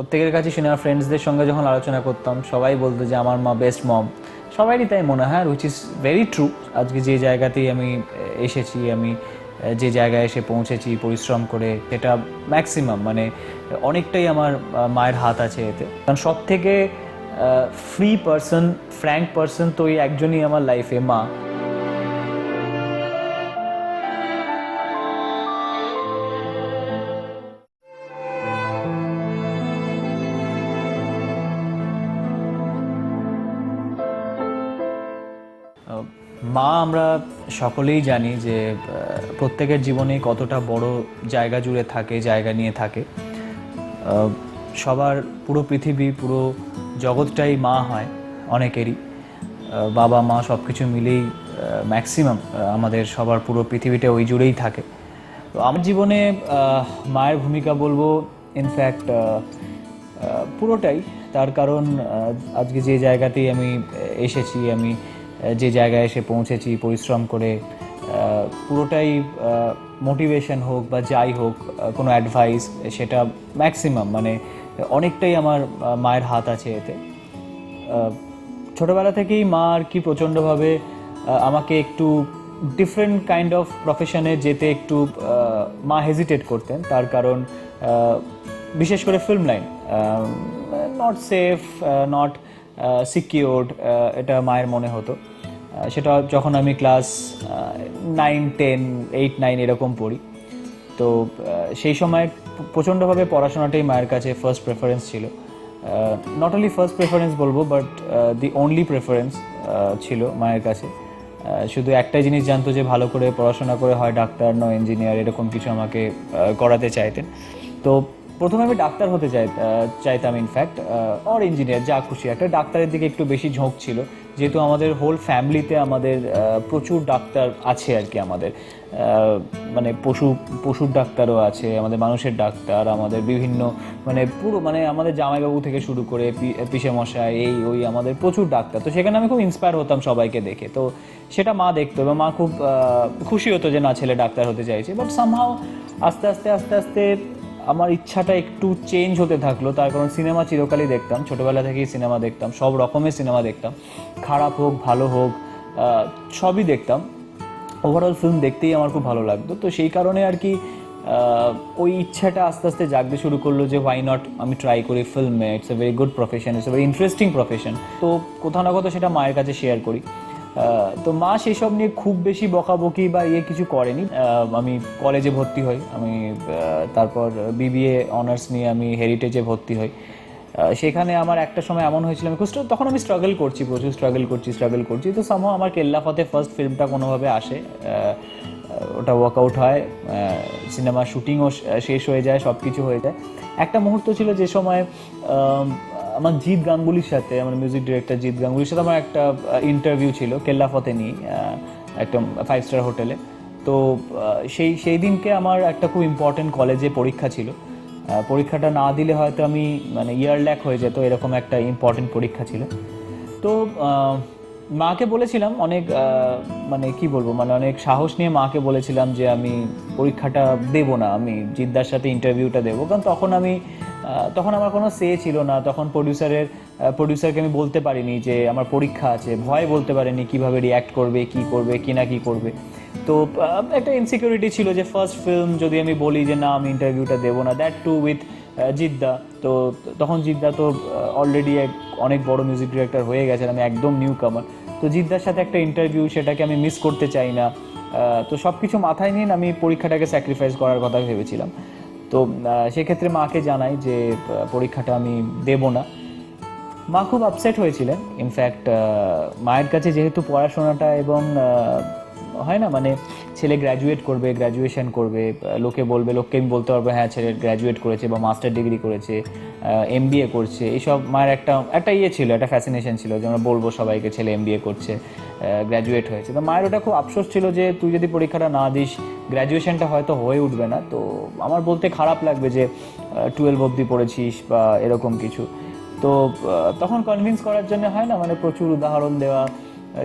প্রত্যেকের কাছে শুনে আমার ফ্রেন্ডসদের সঙ্গে যখন আলোচনা করতাম সবাই বলতো যে আমার মা বেস্ট মম। সবারই তাই মনে হয়, উইচ ইজ ভেরি ট্রু। আজকে যে জায়গাতেই আমি এসেছি, আমি যে জায়গায় এসে পৌঁছেছি পরিশ্রম করে, এটা ম্যাক্সিমাম মানে অনেকটাই আমার মায়ের হাত আছে এতে। কারণ সব থেকে ফ্রি পার্সন, ফ্র্যাঙ্ক পার্সন তো ওই একজনই আমার লাইফে, মা। মা আমরা সকলেই জানি যে প্রত্যেকের জীবনে কতটা বড় জায়গা জুড়ে থাকে, জায়গা নিয়ে থাকে। সবার পুরো পৃথিবী, পুরো জগৎটাই মা হয় অনেকেরই। বাবা মা সব কিছু মিলেই ম্যাক্সিমাম আমাদের সবার পুরো পৃথিবীটা ওই জুড়েই থাকে। তো আমার জীবনে মায়ের ভূমিকা বলবো ইনফ্যাক্ট পুরোটাই। তার কারণ আজকে যে জায়গাতেই আমি এসেছি, আমি যে জায়গায় এসে পৌঁছেছি পরিশ্রম করে, পুরোটাই মোটিভেশন হোক বা যাই হোক, কোনো অ্যাডভাইস, সেটা ম্যাক্সিমাম মানে অনেকটাই আমার মায়ের হাত আছে এতে। ছোটোবেলা থেকেই মা আর কি প্রচণ্ডভাবে আমাকে একটু ডিফারেন্ট কাইন্ড অফ প্রফেশনে যেতে একটু মা হেজিটেট করতেন। তার কারণ বিশেষ করে film line not safe, not secured, এটা মায়ের মনে হতো। সেটা যখন আমি ক্লাস 9, 10, 8, 9 এরকম পড়ি। তো সেই সময় প্রচণ্ডভাবে পড়াশোনাটাই মায়ের কাছে ফার্স্ট প্রেফারেন্স ছিল। নট অনলি ফার্স্ট প্রেফারেন্স বলবো, বাট দি অনলি প্রেফারেন্স ছিল মায়ের কাছে। শুধু একটাই জিনিস জানতো যে ভালো করে পড়াশোনা করে হয় ডাক্তার নয় ইঞ্জিনিয়ার, এরকম কিছু আমাকে করাতে চাইতেন। তো প্রথমে আমি ডাক্তার হতে চাইতাম ইনফ্যাক্ট, অর ইঞ্জিনিয়ার, যা খুশি। একটা ডাক্তারের দিকে একটু বেশি ঝোঁক ছিল, যেহেতু আমাদের হোল ফ্যামিলিতে আমাদের প্রচুর ডাক্তার আছে আর কি। আমাদের মানে পশুর ডাক্তারও আছে, আমাদের মানুষের ডাক্তার, আমাদের বিভিন্ন মানে পুরো মানে আমাদের জামাইবাবু থেকে শুরু করে পিসে মশাই, এই ওই আমাদের প্রচুর ডাক্তার। তো সেখানে আমি খুব ইন্সপায়ার হতাম সবাইকে দেখে। তো সেটা মা দেখতো এবং মা খুব খুশি হতো যে না, ছেলে ডাক্তার হতে চাইছে। বাট সামহাও আস্তে আস্তে আস্তে আস্তে আমার ইচ্ছাটা একটু চেঞ্জ হতে থাকলো। তার কারণ সিনেমা চিরকালই দেখতাম, ছোটোবেলা থেকেই সিনেমা দেখতাম, সব রকমের সিনেমা দেখতাম, খারাপ হোক ভালো হোক সবই দেখতাম। ওভারঅল ফিল্ম দেখতেই আমার খুব ভালো লাগতো। তো সেই কারণে আর কি ওই ইচ্ছাটা আস্তে আস্তে জাগতে শুরু করলো যে হোয়াই নট আমি ট্রাই করি ফিল্মে। It's a very good profession, it's a very interesting profession. তো কোথাও না কোথাও সেটা মায়ের কাছে শেয়ার করি। তো মা সেই সব নিয়ে খুব বেশি বকাবকি বা কিছু করেনি। আমি কলেজে ভর্তি হই, আমি তারপর বিবিএ অনার্স নিয়ে আমি হেরিটেজে ভর্তি হই। সেখানে আমার একটা সময় এমন হয়েছিল, আমি তখন আমি স্ট্রাগল করছি, প্রচুর স্ট্রাগল করছি। তো সামহাও আমার কেল্লা ফতে ফার্স্ট ফিল্মটা কোনোভাবে আসে, ওটা ওয়ার্কআউট হয়, সিনেমা শুটিংও শেষ হয়ে যায়, সব কিছু হয়ে যায়। একটা মুহূর্ত ছিল যে সময় আমার জিৎ গাঙ্গুলির সাথে, আমার মিউজিক ডিরেক্টর জিৎ গাঙ্গুলির সাথে আমার একটা ইন্টারভিউ ছিল কেল্লা ফতে নিয়ে, একটা 5 স্টার হোটেলে। তো সেই দিনকে আমার একটা খুব ইম্পর্টেন্ট কলেজে পরীক্ষা ছিল। পরীক্ষাটা না দিলে হয়তো আমি মানে ইয়ার ল্যাক হয়ে যেত, এরকম একটা ইম্পর্টেন্ট পরীক্ষা ছিল। তো মাকে বলেছিলাম অনেক মানে কি বলবো, মানে অনেক সাহস নিয়ে মাকে বলেছিলাম যে আমি পরীক্ষাটা দেবো না, আমি জিদ্দার সাথে ইন্টারভিউটা দেবো। কারণ তখন আমার কোনো সে ছিল না। তখন প্রডিউসারকে আমি বলতে পারিনি যে আমার পরীক্ষা আছে, ভয় বলতে পারিনি কীভাবে রিয়্যাক্ট করবে, কি করবে কি করবে। তো একটা ইনসিকিউরিটি ছিল যে ফার্স্ট ফিল্ম যদি আমি বলি যে না আমি ইন্টারভিউটা দেবো না, দ্যাট টু উইথ জিদ্দা। তো তখন জিদ্দা তো অলরেডি অনেক বড় মিউজিক ডিরেক্টর হয়ে গেছেন, আমি একদম নিউ কামার। তো জিদ্দার সাথে একটা ইন্টারভিউ, সেটাকে আমি মিস করতে চাই না। তো সব কিছু মাথায় নিয়ে আমি পরীক্ষাটাকে স্যাক্রিফাইস করার কথা ভেবেছিলাম। তো সেক্ষেত্রে মাকে জানাই যে পরীক্ষাটা আমি দেব না। মা খুব আপসেট হয়েছিলেন। ইনফ্যাক্ট মায়ের কাছে যেহেতু পড়াশোনাটা এবং হয় না মানে ছেলে গ্র্যাজুয়েশন করবে, লোকে বলবে, লোককে আমি বলতে পারবো হ্যাঁ ছেলে গ্র্যাজুয়েট করেছে বা মাস্টার ডিগ্রি করেছে, এমবিএ করছে, এইসব মায়ের একটা ছিল, একটা ফ্যাসিনেশন ছিল যে আমরা বলবো সবাইকে ছেলে এমবিএ করছে, গ্র্যাজুয়েট হয়েছে। তো মায়ের ওটা খুব আফসোস ছিল যে তুই যদি পরীক্ষাটা না দিস গ্র্যাজুয়েশনটা হয়তো হয়ে উঠবে না। তো আমার বলতে খারাপ লাগবে যে 12 অবধি পড়েছিস বা এরকম কিছু। তো তখন কনভিন্স করার জন্য হয় না মানে প্রচুর উদাহরণ দেওয়া,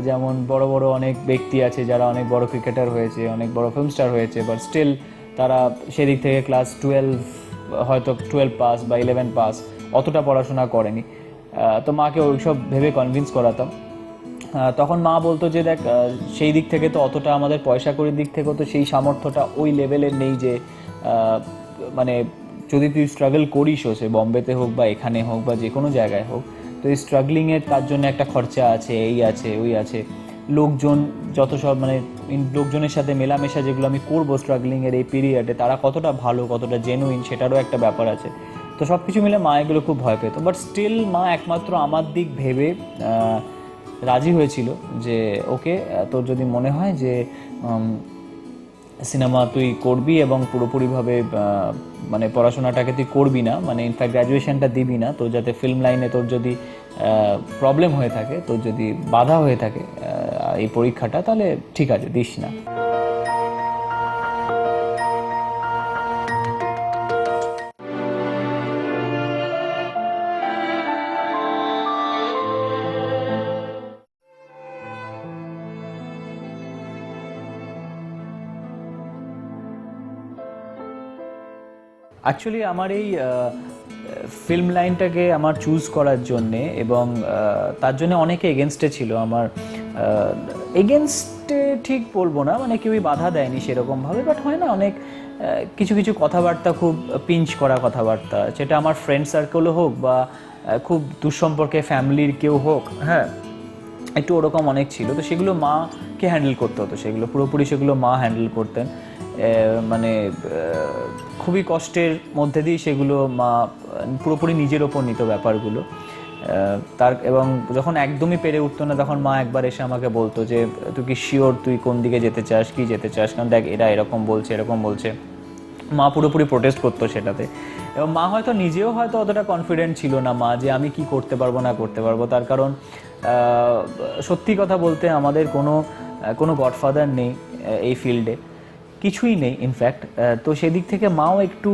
যেমন বড় বড় অনেক ব্যক্তি আছে যারা অনেক বড় ক্রিকেটার হয়েছে, অনেক বড় ফিল্ম স্টার হয়েছে, বাট স্টিল তারা সেদিক থেকে ক্লাস 12 হয়তো 12 পাস বা 11 পাস অতটা পড়াশোনা করেনি। তো মাকে ওইসব ভেবে কনভিন্স করাতাম। তখন মা বলতো যে দেখ, সেই দিক থেকে তো অতটা আমাদের পয়সা কড়ির দিক থেকেও তো সেই সামর্থ্যটা ওই লেভেলের নেই যে মানে যদি তুই স্ট্রাগল করিসও, সে বম্বেতে হোক বা এখানে হোক বা যে কোনো জায়গায় হোক, তো এই স্ট্রাগলিংয়ের তার জন্য একটা খরচা আছে, এই আছে ওই আছে, লোকজন যত সব মানে লোকজনের সাথে মেলামেশা যেগুলো আমি করবো স্ট্রাগলিংয়ের এই পিরিয়ডে, তারা কতটা ভালো কতটা জেনুইন সেটারও একটা ব্যাপার আছে। তো সব কিছু মিলে মা এগুলো খুব ভয় পেত, বাট স্টিল মা একমাত্র আমার দিক ভেবে রাজি হয়েছিল যে ওকে, তোর যদি মনে হয় যে সিনেমা তুই করবি এবং পুরোপুরিভাবে মানে পড়াশোনাটাকে তুই করবি না, মানে ইনফ্যাক্ট গ্র্যাজুয়েশনটা দিবি না, তোর যাতে ফিল্ম লাইনে তোর যদি প্রবলেম হয়ে থাকে, তোর যদি বাধা হয়ে থাকে এই পরীক্ষাটা, তাহলে ঠিক আছে, দিস না। অ্যাকচুয়ালি আমার এই ফিল্ম লাইনটাকে আমার চুজ করার জন্যে, এবং তার জন্য অনেকে এগেনস্টে ছিল। আমার এগেনস্টে ঠিক বলবো না, মানে কেউই বাধা দেয়নি সেরকমভাবে, বাট হয় না অনেক কিছু কিছু কথাবার্তা, খুব পিঞ্চ করা কথাবার্তা, সেটা আমার ফ্রেন্ড সার্কেলও হোক বা খুব দুঃসম্পর্কে ফ্যামিলির কেউ হোক, হ্যাঁ, একটু ওরকম অনেক ছিল। তো সেগুলো মাকে হ্যান্ডেল করতে হতো, সেগুলো পুরোপুরি সেগুলো মা হ্যান্ডেল করতেন। মানে খুবই কষ্টের মধ্যে দিয়ে সেগুলো মা পুরোপুরি নিজের ওপর নিত ব্যাপারগুলো। তার এবং যখন একদমই পেরে উঠতো না, তখন মা একবার এসে আমাকে বলতো যে তুই কি শিওর তুই কোন দিকে যেতে চাস, কি যেতে চাস, কারণ দেখ এরা এরকম বলছে এরকম বলছে। মা পুরোপুরি প্রোটেস্ট করতো সেটাতে, এবং মা হয়তো নিজেও হয়তো অতটা কনফিডেন্ট ছিল না মা যে আমি কি করতে পারবো না করতে পারবো। তার কারণ সত্যি কথা বলতে আমাদের কোনো গডফাদার নেই এই ফিল্ডে, কিছুই নেই ইনফ্যাক্ট। তো সেদিক থেকে মাও একটু,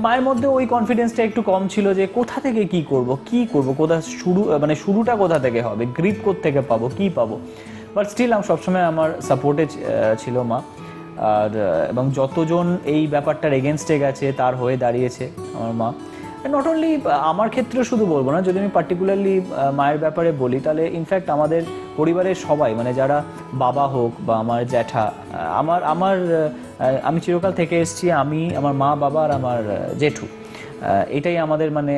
মায়ের মধ্যে ওই কনফিডেন্সটা একটু কম ছিল যে কোথা থেকে কি করব, কোথা মানে শুরুটা কোথা থেকে হবে, গ্রিপ কোত্থেকে পাবো, কি পাবো। বাট স্টিল সবসময় আমার সাপোর্টে ছিল মা। আর এবং যতজন এই ব্যাপারটার এগেনস্টে গেছে তার হয়ে দাঁড়িয়েছে আমার মা। নট অনলি আমার ক্ষেত্রে শুধু বলবো না, যদি আমি পার্টিকুলারলি মায়ের ব্যাপারে বলি, তাহলে ইনফ্যাক্ট আমাদের পরিবারের সবাই, মানে যারা বাবা হোক বা আমার জ্যাঠা, আমি চিরকাল থেকে এসেছি, আমি, আমার মা, বাবা আর আমার জেঠু, এটাই আমাদের মানে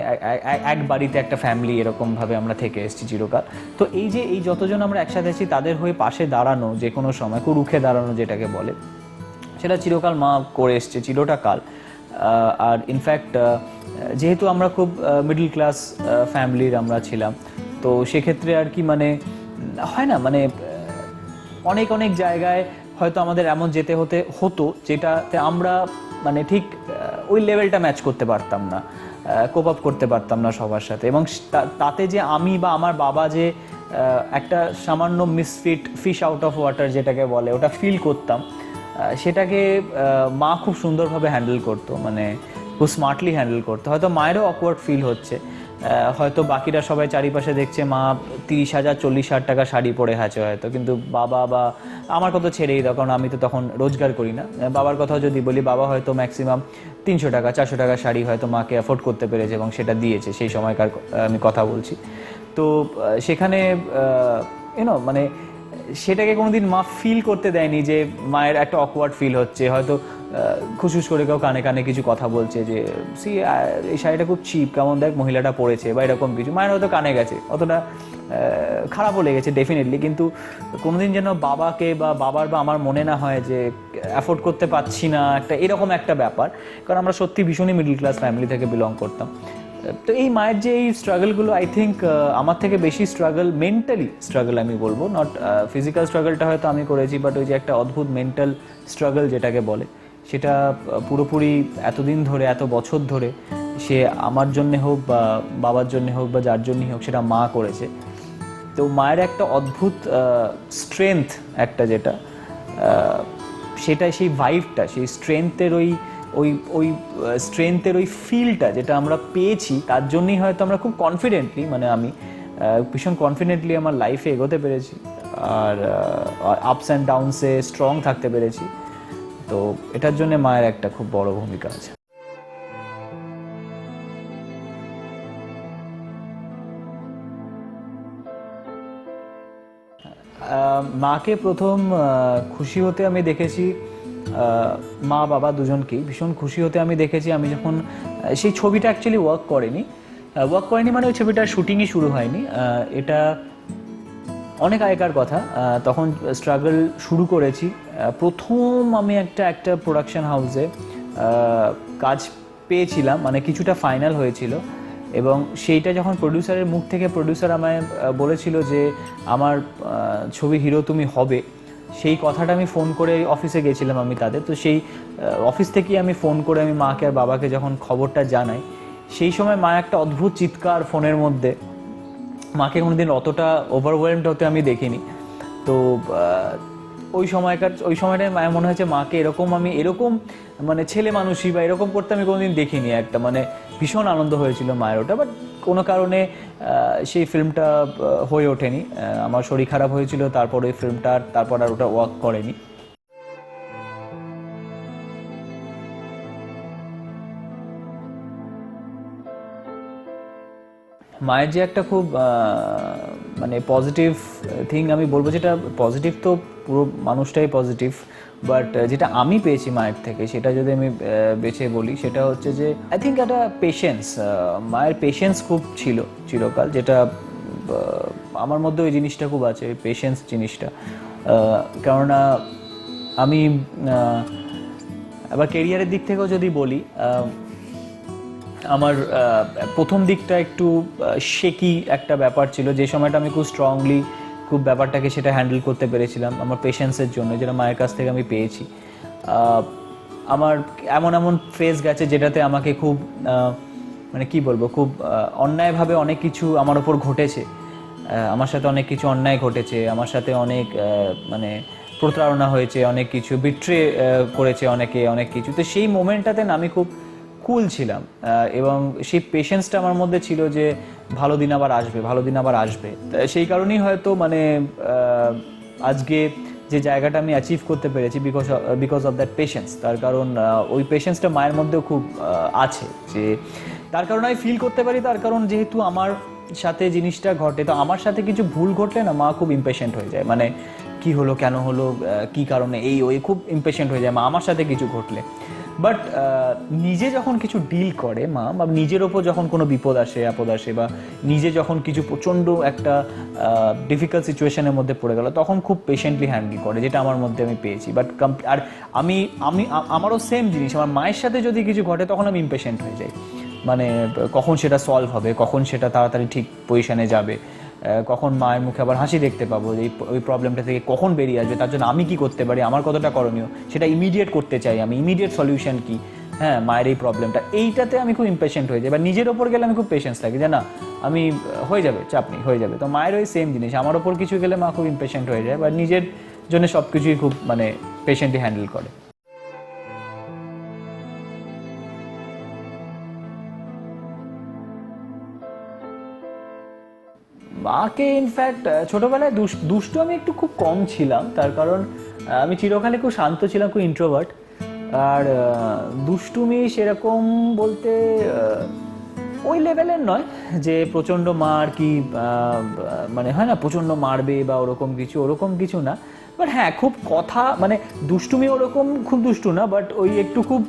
এক বাড়িতে একটা ফ্যামিলি, এরকমভাবে আমরা থেকে এসেছি চিরকাল। তো এই যতজন আমরা একসাথে আছি, তাদের হয়ে পাশে দাঁড়ানো, যে কোনো সময় রুখে দাঁড়ানো যেটাকে বলে, সেটা চিরকাল মা করে এসছে, চিরটা কাল। আর ইনফ্যাক্ট যেহেতু আমরা খুব মিডল ক্লাস ফ্যামিলির আমরা ছিলাম, তো সেক্ষেত্রে আর কি মানে হয় না, মানে অনেক অনেক জায়গায় হয়তো আমাদের এমন যেতে হতো যেটাতে আমরা মানে ঠিক ওই লেভেলটা ম্যাচ করতে পারতাম না, কোপ আপ করতে পারতাম না সবার সাথে। এবং তাতে যে আমি বা আমার বাবা যে একটা সামান্য misfit, fish out of water যেটাকে বলে, ওটা ফিল করতাম, সেটাকে মা খুব সুন্দরভাবে হ্যান্ডেল করতো, মানে খুব স্মার্টলি হ্যান্ডেল করতো। হয়তো মায়েরও অকওয়ার্ড ফিল হচ্ছে, হয়তো বাকিরা সবাই চারিপাশে দেখছে মা 30,000 40,000 টাকা শাড়ি পরে আছে হয়তো, কিন্তু বাবা বা আমার কথা ছেড়েই দাও, কারণ আমি তো তখন রোজগার করি না। বাবার কথাও যদি বলি, বাবা হয়তো ম্যাক্সিমাম 300 টাকা 400 টাকা শাড়ি হয়তো মাকে অ্যাফোর্ড করতে পেরেছে এবং সেটা দিয়েছে, সেই সময়কার আমি কথা বলছি। তো সেখানে মানে সেটাকে কোনোদিন মা ফিল করতে দেয়নি যে মায়ের একটা অকওয়ার্ড ফিল হচ্ছে, হয়তো খুশুস করে কেউ কানে কানে কিছু কথা বলছে যে এই শাড়িটা খুব চিপ, কেমন দেখ মহিলাটা পরেছে, বা এরকম কিছু। মায়ের হয়তো কানে গেছে, অতটা খারাপও লেগেছে ডেফিনেটলি, কিন্তু কোনোদিন যেন বাবাকে বা বাবার বা আমার মনে না হয় যে অ্যাফোর্ড করতে পারছি না, একটা এরকম একটা ব্যাপার। কারণ আমরা সত্যি ভীষণই মিডল ক্লাস ফ্যামিলি থেকে বিলং করতাম। তো এই মায়ের যে এই স্ট্রাগলগুলো, আই থিঙ্ক আমার থেকে বেশি স্ট্রাগল, মেন্টালি স্ট্রাগল আমি বলবো, নট ফিজিক্যাল স্ট্রাগলটা হয়তো আমি করেছি, বাট ওই যে একটা অদ্ভুত মেন্টাল স্ট্রাগল যেটাকে বলে, সেটা পুরোপুরি এতদিন ধরে, এত বছর ধরে, সে আমার জন্যে হোক বা বাবার জন্যে হোক বা যার জন্যই হোক, সেটা মা করেছে। তো মায়ের একটা অদ্ভুত স্ট্রেংথ একটা, যেটা সেটা সেই ভাইবটা, সেই স্ট্রেংথের ওই ওই ওই স্ট্রেংথের ওই ফিলটা যেটা আমরা পেয়েছি, তার জন্যই হয়তো আমরা খুব কনফিডেন্টলি, মানে আমি ভীষণ কনফিডেন্টলি আমার লাইফে এগোতে পেরেছি, আর আপস অ্যান্ড ডাউনসে স্ট্রং থাকতে পেরেছি। তো এটার জন্য মায়ের একটা খুব বড় ভূমিকা আছে। মাকে প্রথম খুশি হতে আমি দেখেছি, মা বাবা দুজনকেই ভীষণ খুশি হতে আমি দেখেছি আমি যখন সেই ছবিটা অ্যাকচুয়ালি ওয়ার্ক করেনি মানে ওই ছবিটার শুটিংই শুরু হয়নি। এটা অনেক আগেকার কথা, তখন স্ট্রাগল শুরু করেছি। প্রথম আমি একটা প্রোডাকশন হাউসে কাজ পেয়েছিলাম, মানে কিছুটা ফাইনাল হয়েছিল, এবং সেইটা যখন প্রডিউসারের মুখ থেকে প্রডিউসার আমায় বলেছিল যে আমার ছবি হিরো তুমি হবে, সেই কথাটা আমি ফোন করে অফিসে গেছিলাম আমি তাদের, তো সেই অফিস থেকেই আমি ফোন করে আমি মাকে আর বাবাকে যখন খবরটা জানাই, সেই সময় মা একটা অদ্ভুত চিৎকার ফোনের মধ্যে। মাকে কোনোদিন অতটা ওভারওয়েলমড হতে আমি দেখিনি। তো ওই সময়টায় মায়ের মনে হয়েছে মাকে এরকম মানে ছেলে মানুষই বা এরকম করতে আমি কোনোদিন দেখিনি। একটা মানে ভীষণ আনন্দ হয়েছিল মায়ের ওটা, বাট কোনো কারণে সেই ফিল্মটা হয়ে ওঠেনি। আমার শরীর খারাপ হয়েছিল, তারপর ওই ফিল্মটা তারপর আর ওটা ওয়ার্ক করেনি। মায়ের যে একটা খুব মানে পজিটিভ থিং আমি বলবো, যেটা পজিটিভ তো পুরো মানুষটাই পজিটিভ, বাট যেটা আমি পেয়েছি মায়ের থেকে সেটা যদি আমি বেছে বলি, সেটা হচ্ছে যে আই থিঙ্ক একটা পেশেন্স। মায়ের পেশেন্স খুব ছিল চিরকাল, যেটা আমার মধ্যে ওই জিনিসটা খুব আছে, ওই পেশেন্স জিনিসটা। কেননা আমি আবার কেরিয়ারের দিক থেকেও যদি বলি, আমার প্রথম দিকটা একটু শেকি একটা ব্যাপার ছিল, যে সময়টা আমি খুব স্ট্রংলি খুব ব্যাপারটাকে সেটা হ্যান্ডেল করতে পেরেছিলাম আমার পেশেন্সের জন্য, যেটা মায়ের কাছ থেকে আমি পেয়েছি। আমার এমন এমন ফেজ গেছে যেটাতে আমাকে খুব মানে কি বলবো, খুব অন্যায়ভাবে অনেক কিছু আমার ওপর ঘটেছে। আমার সাথে অনেক কিছু অন্যায় ঘটেছে, আমার সাথে অনেক মানে প্রতারণা হয়েছে, অনেক কিছু বিট্রে করেছে অনেকে, অনেক কিছু। তো সেই মোমেন্টটাতে না আমি খুব কুল ছিলাম, এবং সেই পেশেন্সটা আমার মধ্যে ছিল যে ভালো দিন আবার আসবে, ভালো দিন আবার আসবে। সেই কারণেই হয়তো মানে আজকে যে জায়গাটা আমি অ্যাচিভ করতে পেরেছি বিকজ অফ দ্যাট পেশেন্স। তার কারণ ওই পেশেন্সটা মায়ের মধ্যেও খুব আছে, যে তার কারণ আমি ফিল করতে পারি। তার কারণ যেহেতু আমার সাথে জিনিসটা ঘটে, তো আমার সাথে কিছু ভুল ঘটলে না মা খুব ইমপেশেন্ট হয়ে যায়, মানে কি হলো, কেন হলো, কি কারণে, এই ওই খুব ইমপেশেন্ট হয়ে যায় মা আমার সাথে কিছু ঘটলে। বাট নিজে যখন কিছু ডিল করে মা, বা নিজের ওপর যখন কোনো বিপদ আসে আপদ আসে, বা নিজে যখন কিছু প্রচণ্ড একটা ডিফিকাল্ট সিচুয়েশনের মধ্যে পড়ে গেল, তখন খুব পেশেন্টলি হ্যান্ডেল করে, যেটা আমার মধ্যে আমি পেয়েছি। বাট আর আমি আমি আমারও সেম জিনিস, আমার মায়ের সাথে যদি কিছু ঘটে তখন আমি ইমপেশেন্ট হয়ে যাই, মানে কখন সেটা সলভ হবে, কখন সেটা তাড়াতাড়ি ঠিক পজিশনে যাবে, কখন মায়ের মুখে আবার হাসি দেখতে পাবো, যে ওই প্রবলেমটা থেকে কখন বেরিয়ে আসবে, তার জন্য আমি কি করতে পারি, আমার কতটা করণীয়, সেটা ইমিডিয়েট করতে চাই আমি, ইমিডিয়েট সলিউশন কি, হ্যাঁ মায়ের এই প্রবলেমটা, এইটাতে আমি খুব ইম্পেশেন্ট হয়ে যাই। বা নিজের ওপর গেলে আমি খুব পেশেন্স থাকি, যে না আমি হয়ে যাবে, চাপ নেই, হয়ে যাবে। তো মায়ের ওই সেম জিনিস, আমার ওপর কিছু গেলে মা খুব ইম্পেশেন্ট হয়ে যায়, বা নিজের জন্য সব কিছুই খুব মানে পেশেন্টলি হ্যান্ডেল করে। মাকে ইনফ্যাক্ট ছোটবেলায় দুষ্টু আমি একটু খুব কম ছিলাম, তার কারণ আমি চিরকালে খুব শান্ত ছিলাম, খুব ইন্ট্রোভার্ট। আর দুষ্টুমি সেরকম বলতে ওই লেভেলের নয় যে প্রচণ্ড মার কি মানে হয় না প্রচণ্ড মারবে বা ওরকম কিছু না। বাট হ্যাঁ খুব কথা মানে দুষ্টুমি ওরকম খুব দুষ্টু না, বাট ওই একটু খুব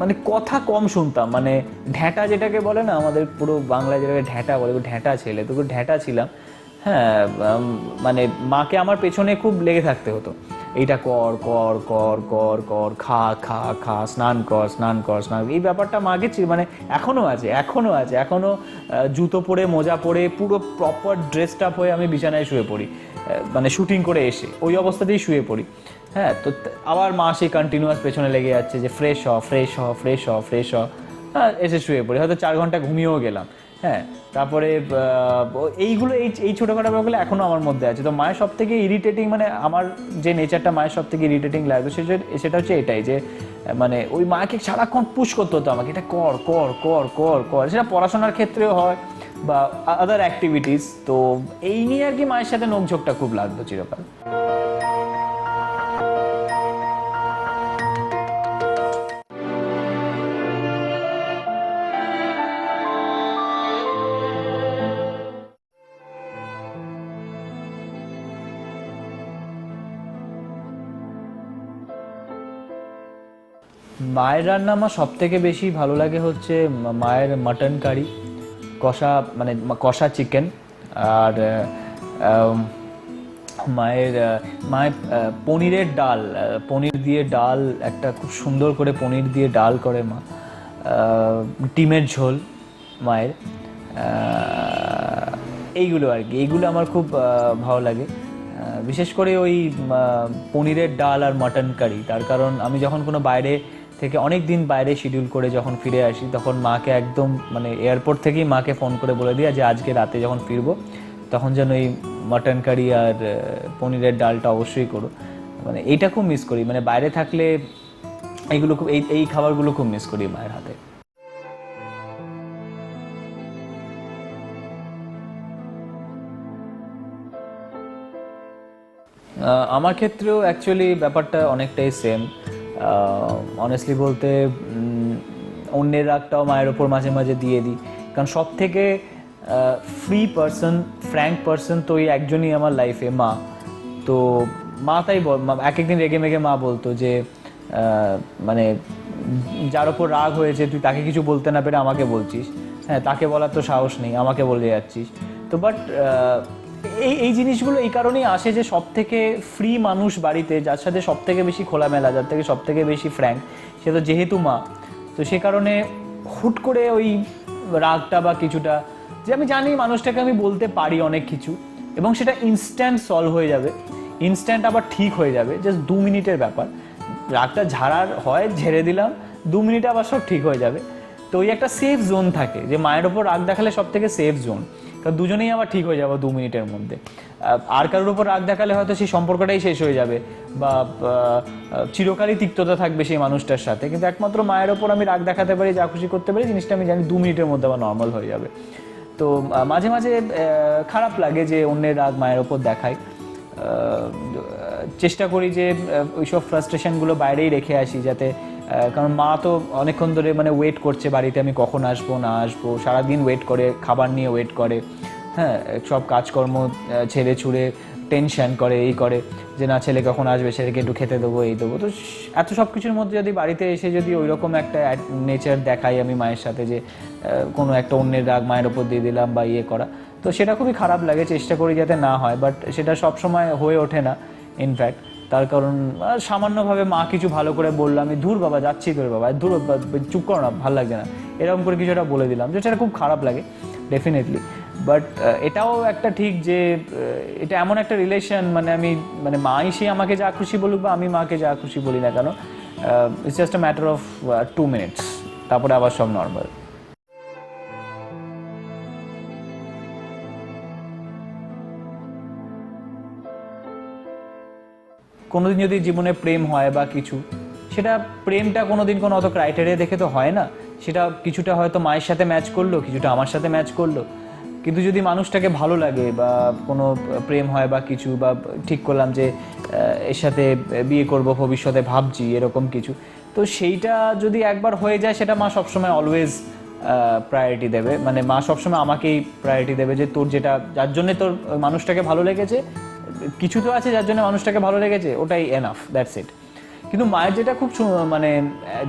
মানে কথা কম শুনতাম, মানে ঢ্যাঁটা যেটাকে বলে না, আমাদের পুরো বাংলায় যেটাকে ঢ্যাঁটা বলে, ঢ্যাঁটা ছেলে তো, ঢ্যাঁটা ছিলাম। হ্যাঁ মানে মাকে আমার পেছনে খুব লেগে থাকতে হতো, এইটা কর কর কর কর কর, খা খা খা, স্নান কর স্নান কর স্নান, এই ব্যাপারটা মাকে মানে এখনো জুতো পরে মোজা পরে পুরো প্রপার ড্রেসড আপ হয়ে আমি বিছানায় শুয়ে পড়ি, মানে শুটিং করে এসে ওই অবস্থাতেই শুয়ে পড়ি। হ্যাঁ তো আবার মা সেই কন্টিনিউয়াস পেছনে লেগে যাচ্ছে যে ফ্রেশ হ ফ্রেশ হ ফ্রেশ হ ফ্রেশ হ, হ্যাঁ এসে শুয়ে পড়ি, হয়তো 4 ঘন্টা ঘুমিয়েও গেলাম। হ্যাঁ তারপরে এইগুলো এই ছোটোখাটো ব্যাপারগুলো এখনও আমার মধ্যে আছে। তো মায়ের সব থেকে ইরিটেটিং, মানে আমার যে নেচারটা মায়ের সব থেকে ইরিটেটিং লাগবে সেটা হচ্ছে এটাই, যে মানে ওই মাকে সারাক্ষণ পুশ করতে হতো আমাকে, এটা কর কর কর কর কর, সেটা পড়াশোনার ক্ষেত্রেও হয় বা আদার অ্যাক্টিভিটিস। তো এই নিয়ে আর কি মায়ের সাথে নোকঝোঁকটা খুব লাগতো চিরকাল। মায়ের রান্না আমার সব থেকে বেশি ভালো লাগে হচ্ছে মায়ের মাটন কারি, কষা মানে কষা চিকেন। আর আহ, মায়ের মায়ের পনিরের ডাল, পনির দিয়ে ডাল, একটা খুব সুন্দর করে পনির দিয়ে ডাল করে মা। ডিমের ঝোল মায়ের। এইগুলো আর কি, এইগুলো আমার খুব ভালো লাগে। বিশেষ করে ওই পনিরের ডাল আর মাটন কারি। তার কারণ আমি যখন কোনো বাইরে থেকে অনেক দিন বাইরে শিডিউল করে যখন ফিরে আসি, তখন মাকে একদম মানে এয়ারপোর্ট থেকেই মাকে ফোন করে বলে দিই যে আজকে রাতে যখন ফিরবো তখন যেন এই মাটন কারি আর পনিরের ডালটা অবশ্যই করো। মানে এইটা খুব মিস করি, মানে বাইরে থাকলে এইগুলো খুব, এই এই খাবারগুলো খুব মিস করি মায়ের হাতে। আমার ক্ষেত্রেও অ্যাকচুয়ালি ব্যাপারটা অনেকটাই সেম। অনেস্টলি বলতে অন্যের রাগটাও মায়ের ওপর মাঝে মাঝে দিয়ে দিই, কারণ সব থেকে ফ্রি পার্সন, ফ্র্যাঙ্ক পার্সন তো ওই একজনই আমার লাইফে, মা। তো মা তাই এক একদিন রেগে মেগে মা বলতো যে মানে যার ওপর রাগ হয়েছে তুই তাকে কিছু বলতে না পেরে আমাকে বলছিস, হ্যাঁ তাকে বলার তো সাহস নেই, আমাকে বলে যাচ্ছিস। তো বাট এই এই জিনিসগুলো এই কারণেই আসে যে সব থেকে ফ্রি মানুষ বাড়িতে, যার সাথে সব থেকে বেশি খোলামেলা, যার থেকে সব থেকে বেশি ফ্র্যাঙ্ক, সে তো যেহেতু মা। তো সে কারণে হুট করে ওই রাগটা বা কিছুটা, যে আমি জানি মানুষটাকে আমি বলতে পারি অনেক কিছু এবং সেটা ইনস্ট্যান্ট সলভ হয়ে যাবে, ইনস্ট্যান্ট আবার ঠিক হয়ে যাবে, জাস্ট 2 মিনিটের ব্যাপার। রাগটা ঝাড়ার হয় ঝেড়ে দিলাম, 2 মিনিটে আবার সব ঠিক হয়ে যাবে। তো ওই একটা সেফ জোন থাকে যে মায়ের ওপর রাগ দেখালে সব থেকে সেফ জোন, কারণ দুজনেই আবার ঠিক হয়ে যাবে 2 মিনিটের মধ্যে। আর কারোর উপর রাগ দেখালে হয়তো সেই সম্পর্কটাই শেষ হয়ে যাবে বা চিরকালই তিক্ততা থাকবে সেই মানুষটার সাথে। কিন্তু একমাত্র মায়ের ওপর আমি রাগ দেখাতে পারি, যা খুশি করতে পারি, জিনিসটা আমি জানি 2 মিনিটের মধ্যে আবার নর্মাল হয়ে যাবে। তো মাঝে মাঝে খারাপ লাগে যে অন্যের রাগ মায়ের ওপর দেখায়। চেষ্টা করি যে ওইসব ফ্রাস্ট্রেশনগুলো বাইরেই রেখে আসি, যাতে কারণ মা তো অনেকক্ষণ ধরে মানে ওয়েট করছে বাড়িতে আমি কখন আসবো না আসবো, সারাদিন ওয়েট করে, খাবার নিয়ে ওয়েট করে, হ্যাঁ সব কাজকর্ম ছেড়ে ছুড়ে টেনশন করে, এই করে যে না ছেলে কখন আসবে, ছেলেকে একটু খেতে দেবো, এই দেবো। তো এত সব কিছুর মধ্যে যদি বাড়িতে এসে যদি ওই রকম একটা নেচার দেখাই আমি মায়ের সাথে, যে কোনো একটা অন্যের রাগ মায়ের ওপর দিয়ে দিলাম বা ইয়ে করা, তো সেটা খুবই খারাপ লাগে। চেষ্টা করি যাতে না হয়, বাট সেটা সবসময় হয়ে ওঠে না ইনফ্যাক্ট। তার কারণ সামান্যভাবে মা কিছু ভালো করে বললো, আমি ধুর বাবা যাচ্ছি তোর বাবা, ধুর চুপ করো না, ভালো লাগছে না, এরকম করে কিছুটা বলে দিলাম, যেটা খুব খারাপ লাগে ডেফিনেটলি। বাট এটাও একটা ঠিক যে এটা এমন একটা রিলেশন, মানে আমি মানে মাই সে আমাকে যা খুশি বলুক বা আমি মাকে যা খুশি বলি না কেন, it's just a matter of 2 minutes, তারপরে আবার সব নর্মাল। কোনোদিন যদি জীবনে প্রেম হয় বা কিছু, সেটা প্রেমটা কোনোদিন কোনো অত ক্রাইটেরিয়া দেখে তো হয় না। সেটা কিছুটা হয়তো মায়ের সাথে ম্যাচ করলো, কিছুটা আমার সাথে ম্যাচ করলো। কিন্তু যদি মানুষটাকে ভালো লাগে বা কোনো প্রেম হয় বা কিছু, বা ঠিক করলাম যে এর সাথে বিয়ে করব ভবিষ্যতে ভাবছি এরকম কিছু, তো সেইটা যদি একবার হয়ে যায়, সেটা মা সবসময় অলওয়েজ প্রায়োরিটি দেবে। মানে মা সবসময় আমাকেই প্রায়োরিটি দেবে, যে তোর যেটা, যার জন্যে তোর মানুষটাকে ভালো লেগেছে, কিছু তো আছে যার জন্য মানুষটাকে ভালো লেগেছে, ওটাই এনাফ, দ্যাটস ইট। কিন্তু মায়ের যেটা খুব মানে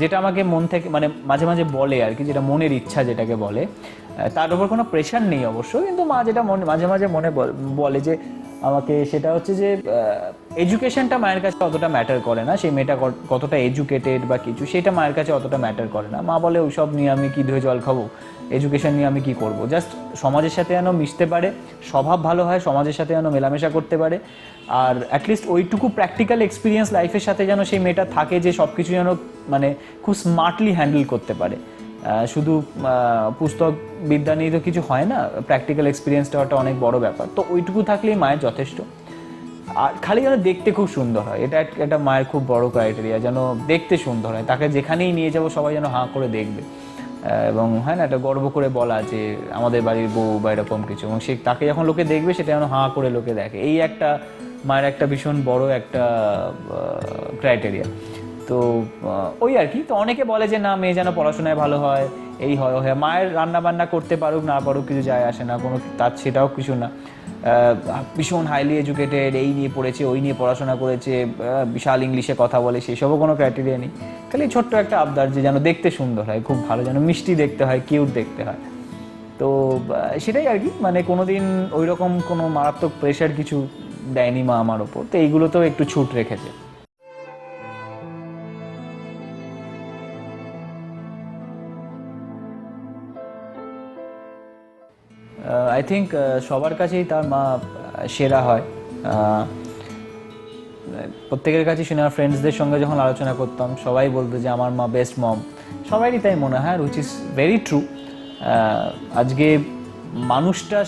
যেটা আমাকে মন থেকে মানে মাঝে মাঝে বলে আর কি, যেটা মনের ইচ্ছা যেটাকে বলে, তার উপর কোনো প্রেশার নেই অবশ্য, কিন্তু মা যেটা মাঝে মাঝে মনে বলে যে আমাকে, সেটা হচ্ছে যে এডুকেশনটা মায়ের কাছে অতটা ম্যাটার করে না, সেই মেয়েটা কতটা এডুকেটেড বা কিছু, সেটা মায়ের কাছে অতটা ম্যাটার করে না। মা বলে ওইসব নিয়ে আমি কি ধুয়ে জল খাবো, এডুকেশন নিয়ে আমি কি করব, জাস্ট সমাজের সাথে যেন মিশতে পারে, স্বভাব ভালো হয়, সমাজের সাথে যেন মেলামেশা করতে পারে, আর অ্যাটলিস্ট ওইটুকু প্র্যাকটিক্যাল এক্সপিরিয়েন্স লাইফের সাথে যেন সেই মেয়েটা থাকে, যে সব কিছু যেন মানে খুব স্মার্টলি হ্যান্ডেল করতে পারে। শুধু পুস্তক বিদ্যা নিয়ে তো কিছু হয় না, প্র্যাকটিক্যাল এক্সপিরিয়েন্সটা একটা অনেক বড় ব্যাপার। তো ওইটুকু থাকলেই মায়ের যথেষ্ট। আর খালি যেন দেখতে খুব সুন্দর হয়, এটা একটা মায়ের খুব বড় ক্রাইটেরিয়া, যেন দেখতে সুন্দর হয়, তাকে যেখানেই নিয়ে যাবো সবাই যেন হাঁ করে দেখবে, এবং হয় না একটা গর্ব করে বলা যে আমাদের বাড়ির বউ বা এরকম কিছু, এবং সে তাকে যখন লোকে দেখবে সেটা যেন হাঁ করে লোকে দেখে, এই একটা মায়ের একটা ভীষণ বড় একটা ক্রাইটেরিয়া। তো ওই আর কি। তো অনেকে বলে যে না মেয়ে যেন পড়াশোনায় ভালো হয়, এই হয়, মায়ের রান্না বান্না করতে পারুক না পারুক কিছু যায় আসে না, কোনো তার সেটাও কিছু না। ভীষণ হাইলি এডুকেটেড, এই নিয়ে পড়েছে, ওই নিয়ে পড়াশোনা করেছে, বিশাল ইংলিশে কথা বলে, সেসবও কোনো ক্রাইটেরিয়া নেই। খালি ছোট্ট একটা আবদার যে যেন দেখতে সুন্দর হয়, খুব ভালো, যেন মিষ্টি দেখতে হয়, কিউট দেখতে হয়। তো সেটাই আর কি, মানে কোনোদিন ওই রকম কোনো মারাত্মক প্রেশার কিছু দেয়নি মা আমার ওপর, তো এইগুলোতেও একটু ছুট রেখেছে। আই থিঙ্ক সবার কাছেই তার মা সেরা হয়। প্রত্যেকের কাছে শুনে, আমার ফ্রেন্ডসদের সঙ্গে যখন আলোচনা করতাম সবাই বলতো যে আমার মা বেস্ট মম। সবারই তাই মনে হয়, উইচ ইজ ভেরি ট্রু। আজকে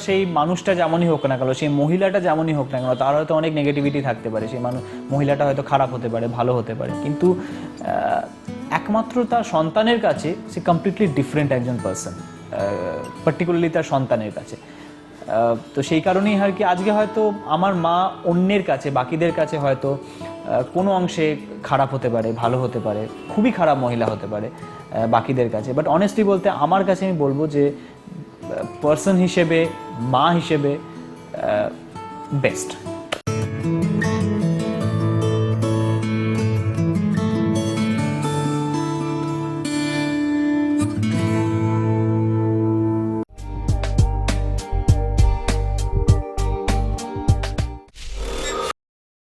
সেই মানুষটা যেমনই হোক না কেন, সেই মহিলাটা যেমনই হোক না কেন, তার হয়তো অনেক নেগেটিভিটি থাকতে পারে, সেই মহিলাটা হয়তো খারাপ হতে পারে, ভালো হতে পারে, কিন্তু একমাত্র তার সন্তানের কাছে সে কমপ্লিটলি ডিফারেন্ট একজন পার্সন, পার্টিকুলারলি তার সন্তানের কাছে। তো সেই কারণেই আর কি আজকে হয়তো আমার মা অন্যের কাছে, বাকিদের কাছে হয়তো কোনো অংশে খারাপ হতে পারে, ভালো হতে পারে, খুবই খারাপ মহিলা হতে পারে বাকিদের কাছে, বাট অনেস্টলি বলতে আমার কাছে আমি বলবো যে পার্সন হিসেবে, মা হিসেবে বেস্ট।